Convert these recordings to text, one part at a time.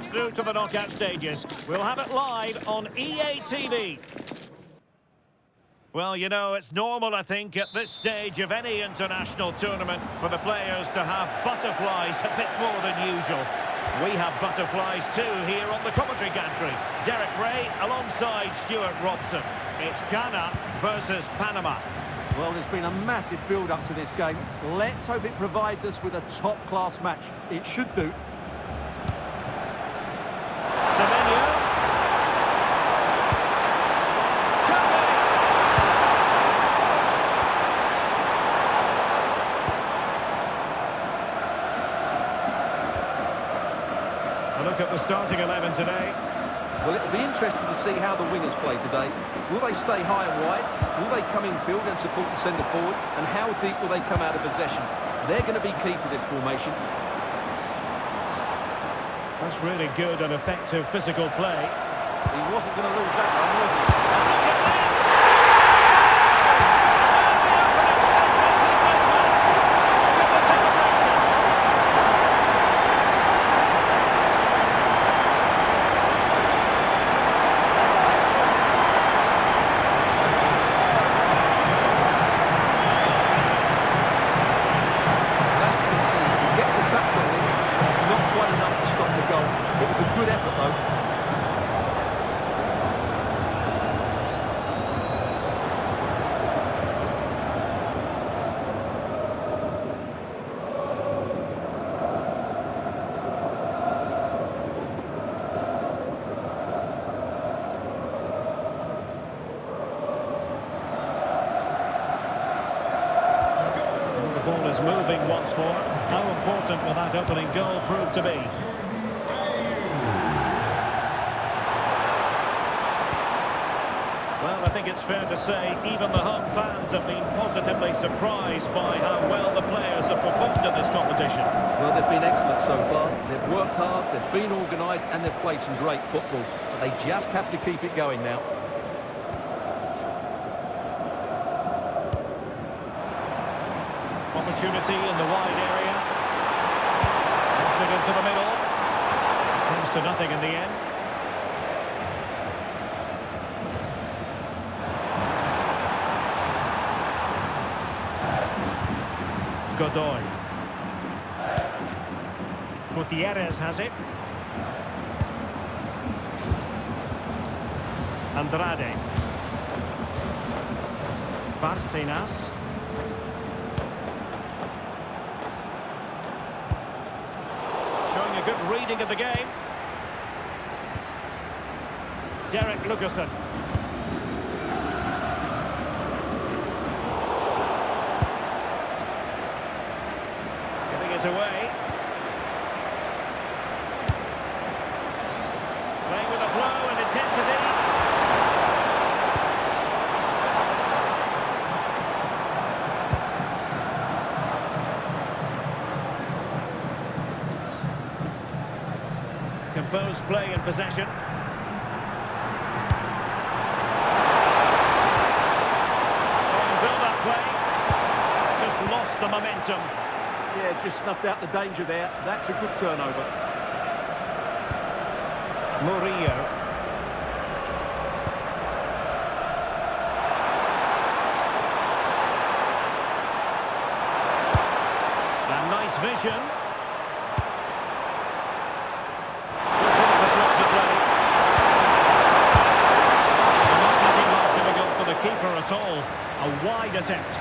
through to the knockout stages. We'll have it live on EA TV. Well, you know, it's normal, I think, at this stage of any international tournament for the players to have butterflies a bit more than usual. We have butterflies too here on the commentary gantry. Derek Ray alongside Stuart Robson. It's Ghana versus Panama. Well, there's been a massive build-up to this game. Let's hope it provides us with a top-class match. It should do. A look at the starting 11 today. Well, it'll be interesting to see how the wingers play today. Will they stay high and wide? Will they come in field and support the centre forward? And how deep will they come out of possession? They're going to be key to this formation. That's really good and effective physical play. He wasn't going to lose that one, was he? Is moving once more. How important will that opening goal prove to be? Well, I think it's fair to say even the home fans have been positively surprised by how well the players have performed in this competition. Well, they've been excellent so far. They've worked hard, they've been organised, and they've played some great football. But they just have to keep it going now. Opportunity in the wide area. Puts it into the middle. Comes to nothing in the end. Godoy. Gutierrez has it. Andrade. Barcenas. A good reading of the game. Derek Lucassen. Giving it away. Playing with a flow and intensity. Composed play in possession. Build-up play. Just lost the momentum. Yeah, just snuffed out the danger there. That's a good turnover. Murillo. And nice vision. Keeper at all. A wide attempt.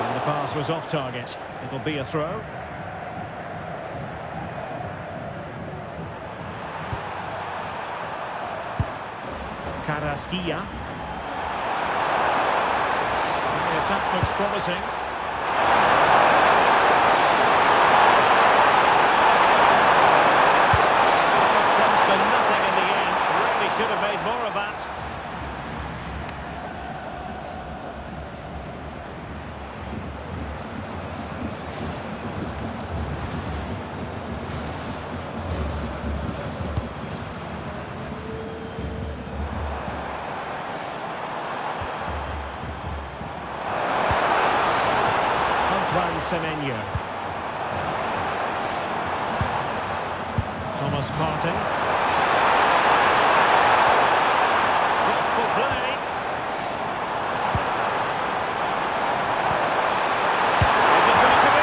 And the pass was off target. It'll be a throw. Carrasquilla. The attack looks promising. Should have made more of that. Semenyo. Thomas Partey. Thoughtful play. Is it going to be?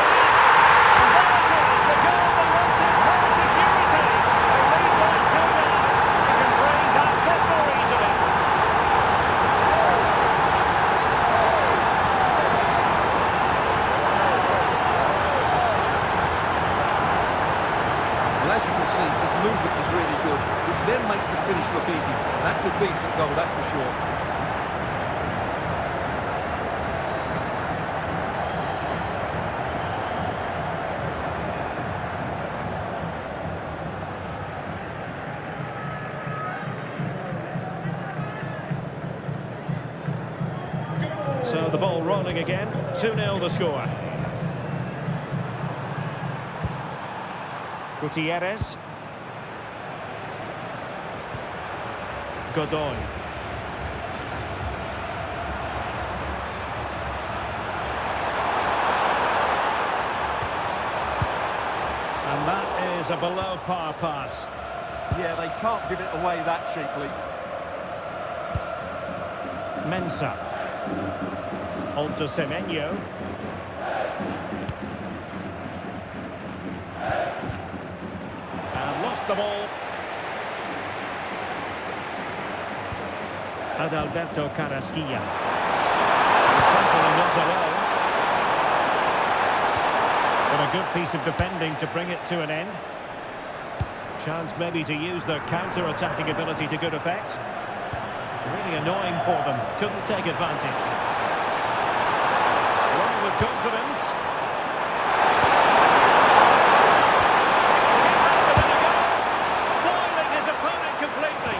And there it is, the goal they wanted for security. They lead by 2 now. They can bring that bit more easily. Well, as you can see, his movement is really good, which then makes the finish look easy. That's a decent goal, that's for sure. So the ball rolling again, 2-0 the score. Gutierrez. Godoy. And that is a below par pass. Yeah, they can't give it away that cheaply. Mensah. On to Semenyo. And lost the ball. Adalberto Carrasquilla. Certainly not alone. But a good piece of defending to bring it to an end. Chance maybe to use their counter-attacking ability to good effect. Really annoying for them. Couldn't take advantage. Running with confidence. Foiling his opponent completely.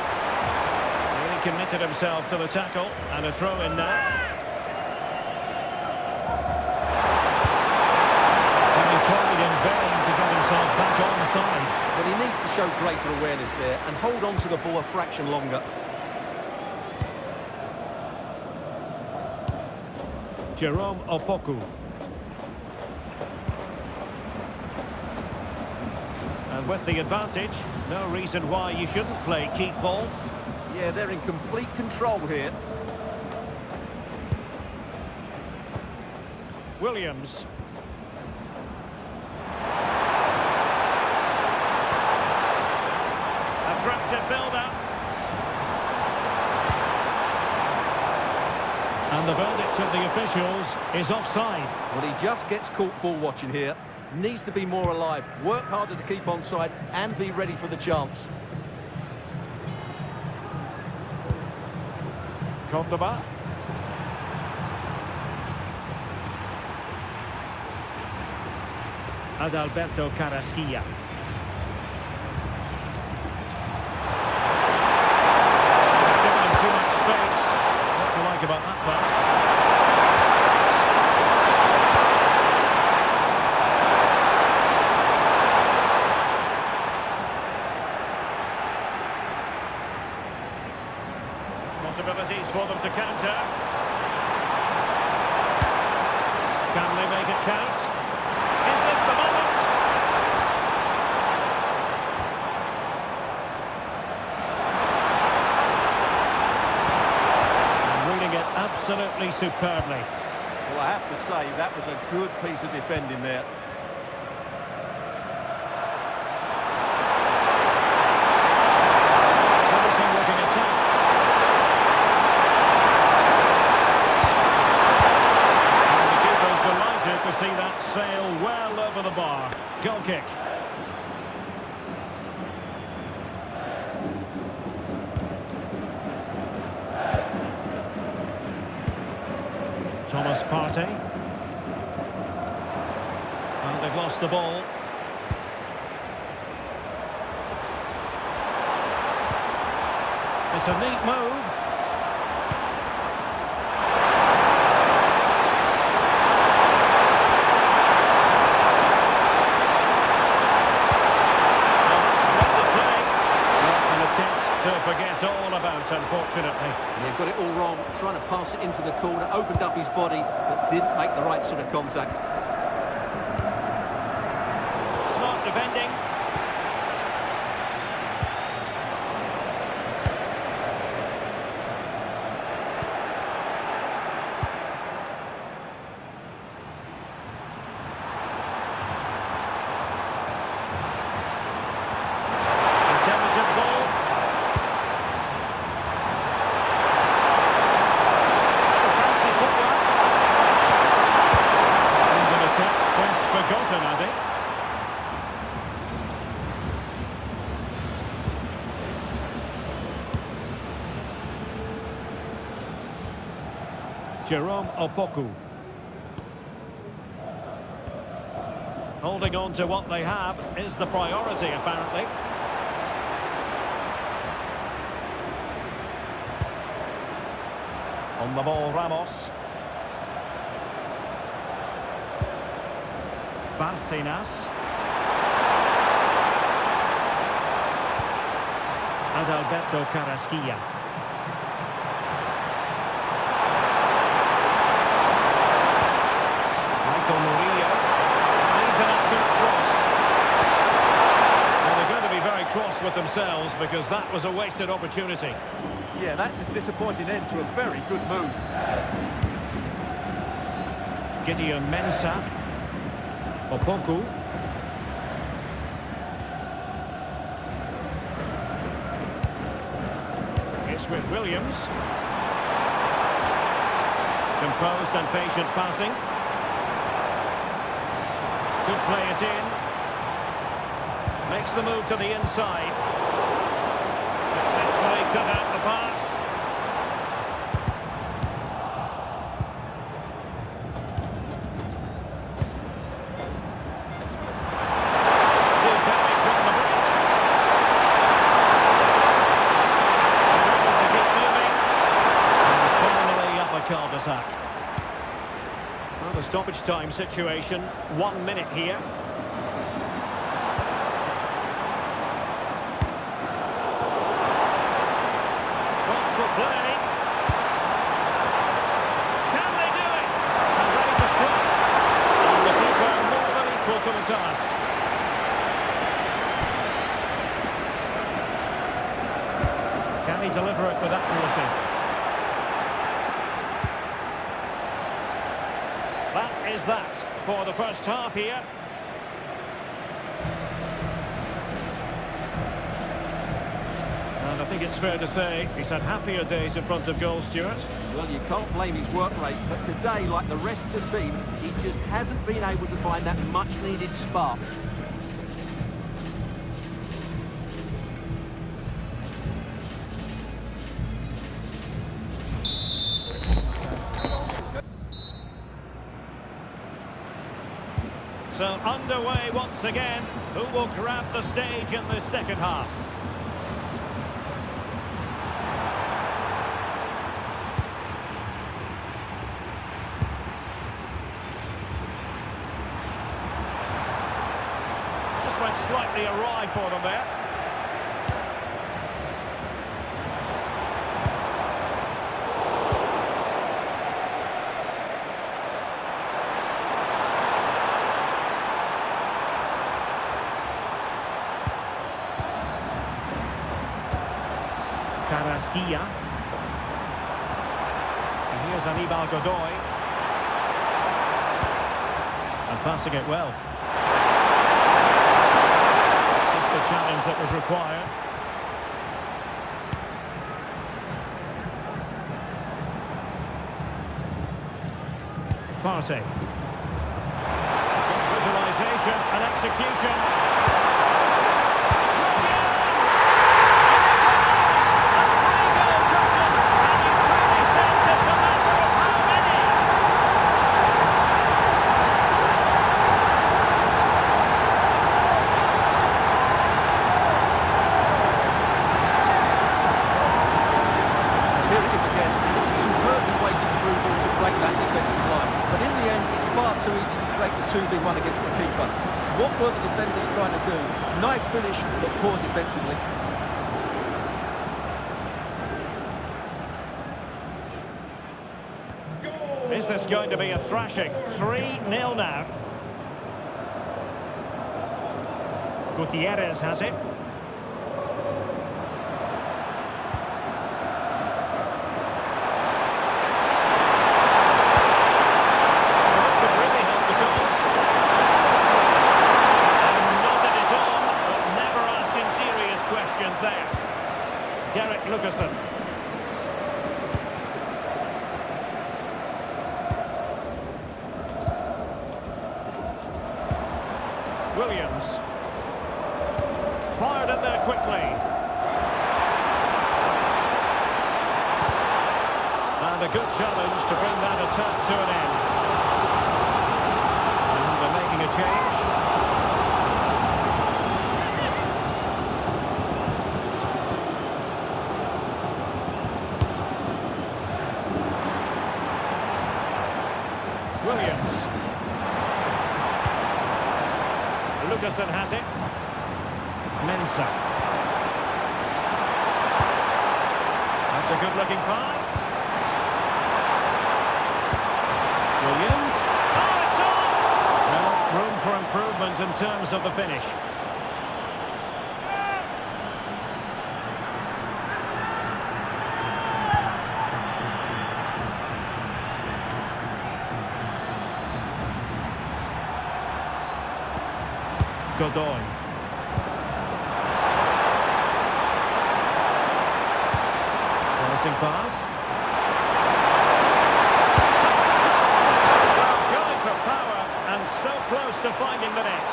Really committed himself to the tackle. And a throw in now. And he tried in vain to get himself back on the side. But he needs to show greater awareness there and hold on to the ball a fraction longer. Jerome Opoku. And with the advantage, no reason why you shouldn't play keep ball. Yeah, they're in complete control here. Williams. Attractive build-up. And the verdict of the officials is offside. Well, he just gets caught ball watching here. Needs to be more alive, work harder to keep onside and be ready for the chance. Cordoba. Adalberto Carrasquilla. Giving him too much space. What to like about that pass? Possibilities for them to counter. Can they make it count? Is this the moment? Reading it absolutely superbly. Well, I have to say, that was a good piece of defending there. Promising looking attack. And the keeper's delighted to see that sail well over the bar. Goal kick. Thomas Partey. And they've lost the ball. It's a neat move. To forget all about, unfortunately. He got it all wrong, trying to pass it into the corner, opened up his body, but didn't make the right sort of contact. Jerome Opoku. Holding on to what they have is the priority, apparently. On the ball, Ramos. Barcenas. Adalberto Carrasquilla. Michael Murillo. Needs an accurate cross. Well, they're going to be very cross with themselves because that was a wasted opportunity. Yeah, that's a disappointing end to a very good move. Gideon Mensah. Opoku. It's with Williams. Composed and patient passing. Could play it in. Makes the move to the inside. Successfully cut out the pass. Good damage from the break. Able to keep moving. And finally up a cul-de-sac. Well, the stoppage time situation, 1 minute here. Play. Can they do it? And ready to strike. And the keeper more than equal to the task. Can he deliver it with accuracy? That is that for the first half here. And I think it's fair to say he's had happier days in front of goal, Stuart. Well, you can't blame his work rate, but today, like the rest of the team, he just hasn't been able to find that much-needed spark. So underway once again. Who will grab the stage in the second half? Went slightly awry for them there. Carrasquilla. And here's Aníbal Godoy. And passing it well. The challenge that was required. Partey. Visualisation and execution. Too easy to break the 2v1 against the keeper. What were the defenders trying to do? Nice finish, but poor defensively. Is this going to be a thrashing? 3-0 now. Gutierrez has it. Williams. Fired in there quickly. And And a good challenge to bring that attack to an end. And they're making a change. Williams. Lucasson has it. Mensah. That's a good-looking pass. Williams. Oh, it's on! Well, room for improvement in terms of the finish. Godoy. Promising pass. Going for power and so close to finding the net.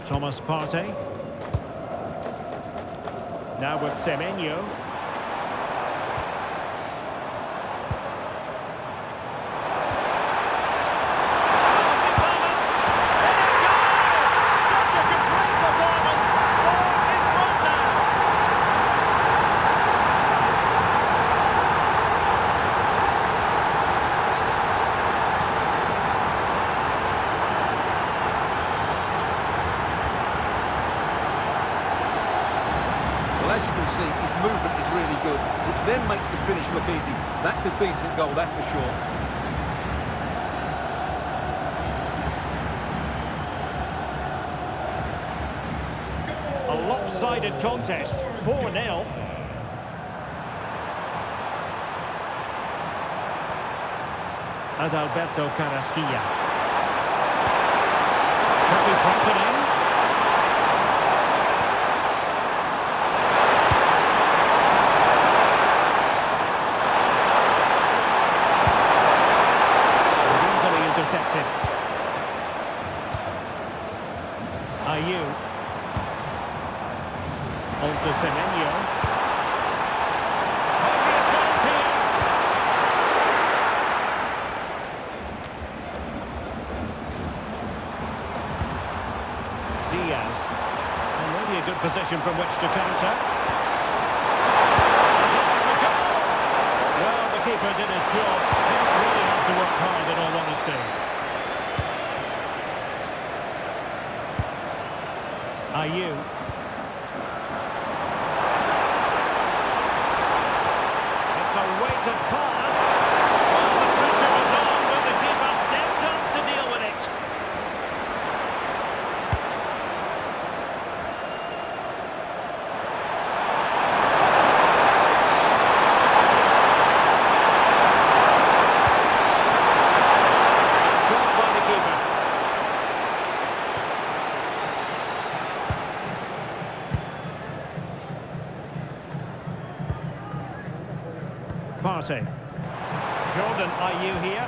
Thomas Partey. Now with Semenyo. As you can see, his movement is really good, which then makes the finish look easy. That's a decent goal, that's for sure. A lopsided contest, 4-0. Adalberto Carrasquilla. Could be fronted in. Intercepted. Ayew. On to Semenyo. Might be a chance here. Diaz. And maybe a good position from which to counter. That's the goal. Well, the keeper did his job. Didn't really have to work hard, in all honesty. Ayew. It's a weighted pass. Well, the pressure was on, but the keeper stepped up to deal with it. Caught by the keeper. Partey. Jordan Ayew here.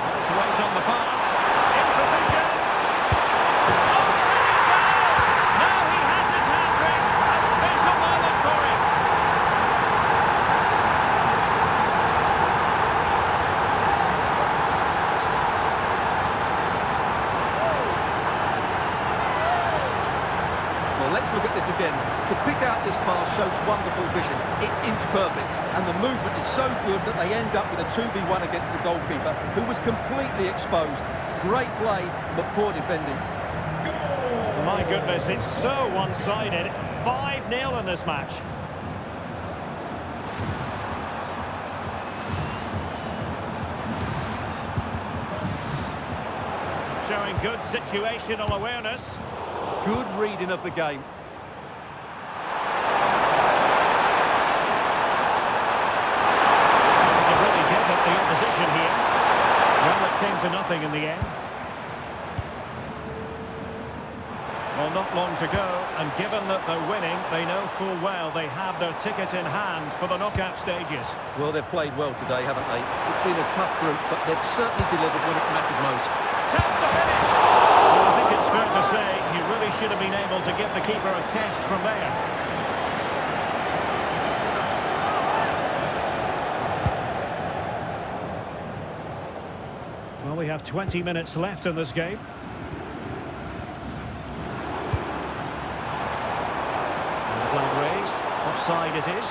Let's wait on the pass. In position. Oh, now he has his hat-trick. A special moment for him. Well, let's look at this again. To pick out this pass shows wonderful vision. It's inch perfect, and the movement is so good that they end up with a 2v1 against the goalkeeper, who was completely exposed. Great play, but poor defending. My goodness, it's so one-sided. 5-0 in this match. Showing good situational awareness. Good reading of the game. The opposition here. Well, it came to nothing in the end. Well, not long to go, and given that they're winning, they know full well they have their ticket in hand for the knockout stages. Well, they've played well today, haven't they? It's been a tough group, but they've certainly delivered when it mattered most. Chance to finish! Well, I think it's fair to say he really They should have been able to give the keeper a test from there. Well, we have 20 minutes left in this game. And the flag raised. Offside it is.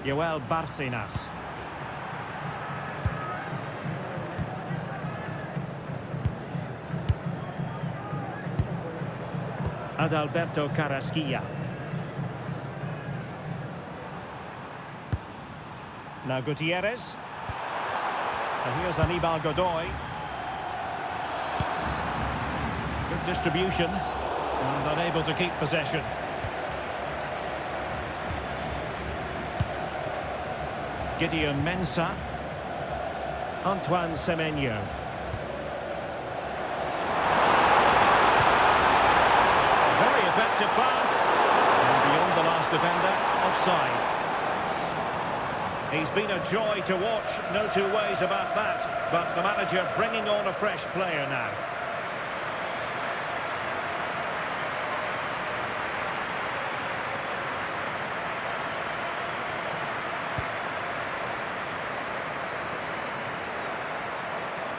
Joel Barcenas. Adalberto Carrasquilla. Now Gutierrez. And here's Aníbal Godoy. Good distribution. And unable to keep possession. Gideon Mensah. Antoine Semenyo. Very effective pass. And beyond the last defender, offside. He's been a joy to watch, no two ways about that. But the manager bringing on a fresh player now.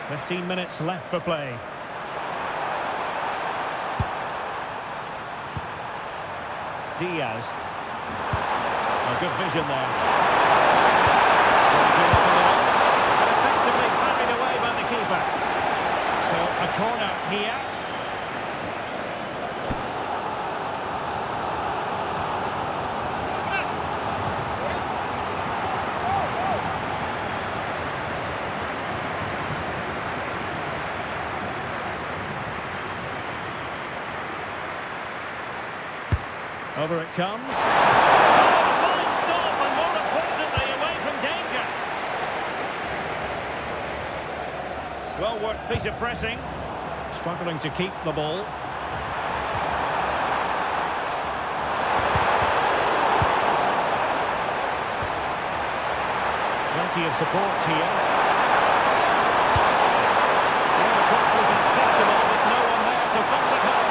"15 minutes left for play. Diaz. A good vision there. But effectively carried away by the keeper. So a corner here. Over it comes. Oh, fine stop, and more importantly, away from danger. Well-worked piece of pressing. Struggling to keep the ball. Plenty of support here. Well, the cross was acceptable, but no one there to find the goal.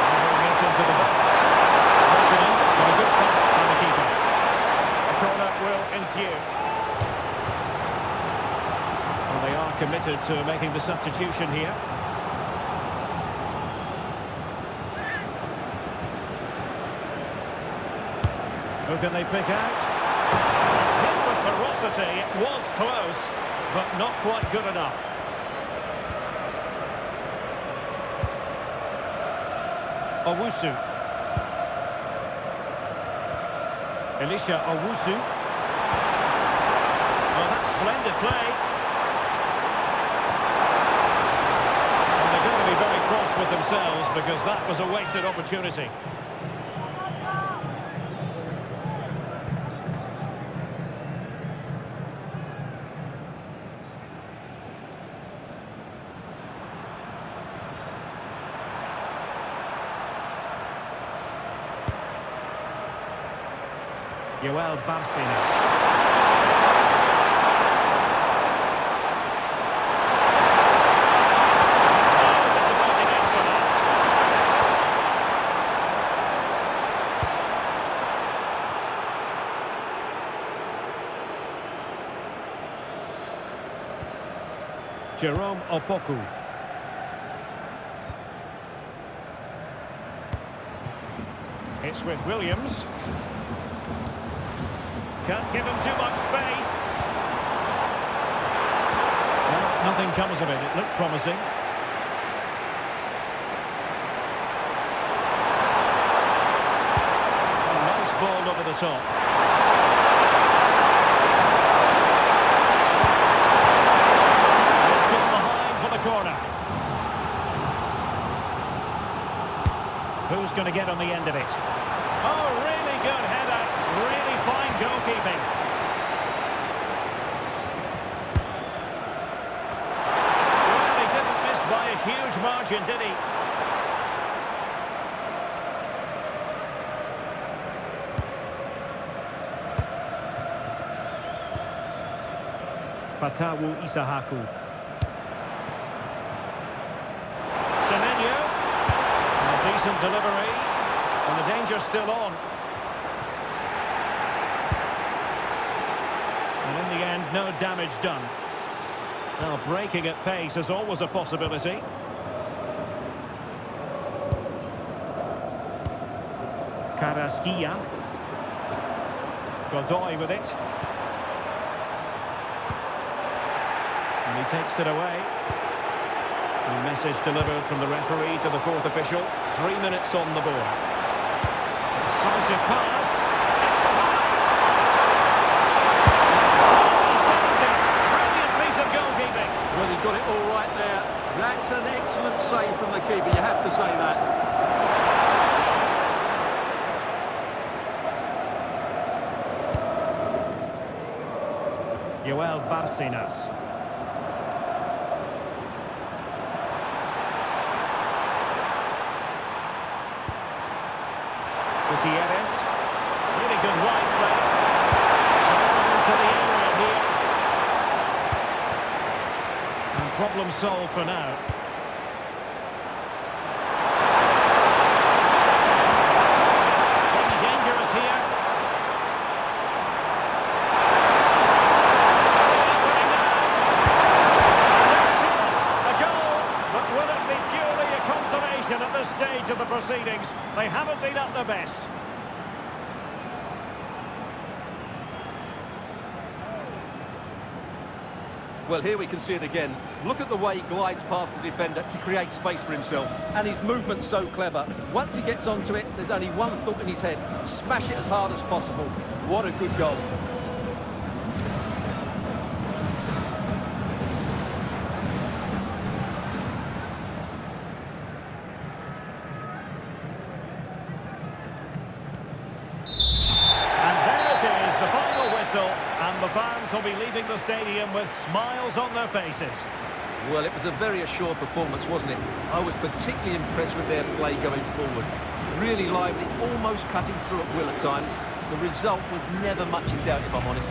And he gets into the box. A good pass by the keeper. A corner will ensue. Well, they are committed to making the substitution here. Who can they pick out? It's hit with ferocity. It was close, but not quite good enough. Owusu. Elisha Owusu. Oh, that's splendid play. And they're going to be very cross with themselves because that was a wasted opportunity. Joel Barcenas. Disappointing end to that. Jerome Opoku. It's with Williams. Can't give him too much space. Well, nothing comes of it. It looked promising. A nice ball over the top. It's gone behind for the corner. Who's going to get on the end of it? Oh, really good header. Really fine goalkeeping. Well, he didn't miss by a huge margin, did he? Fatawu Isahaku. Semenyo. A decent delivery. And the danger's still on. And in the end, no damage done. Now, breaking at pace is always a possibility. Carrasquilla. Godoy with it. And he takes it away. A message delivered from the referee to the fourth official. 3 minutes on the board. Decisive pass. Saved it. Brilliant piece of goalkeeping. Well, he got it all right there. That's an excellent save from the keeper, you have to say that. Joel Bárcenas. Gutierrez. Really good wide play. Into the area here. And problem solved for now. Pretty dangerous here. At this stage of the proceedings, they haven't been at their best. Well, here we can see it again. Look at the way he glides past the defender to create space for himself. And his movement's so clever. Once he gets onto it, there's only one thought in his head. Smash it as hard as possible. What a good goal. And the fans will be leaving the stadium with smiles on their faces. Well, it was a very assured performance, wasn't it? I was particularly impressed with their play going forward. Really lively, almost cutting through at will at times. The result was never much in doubt, if I'm honest.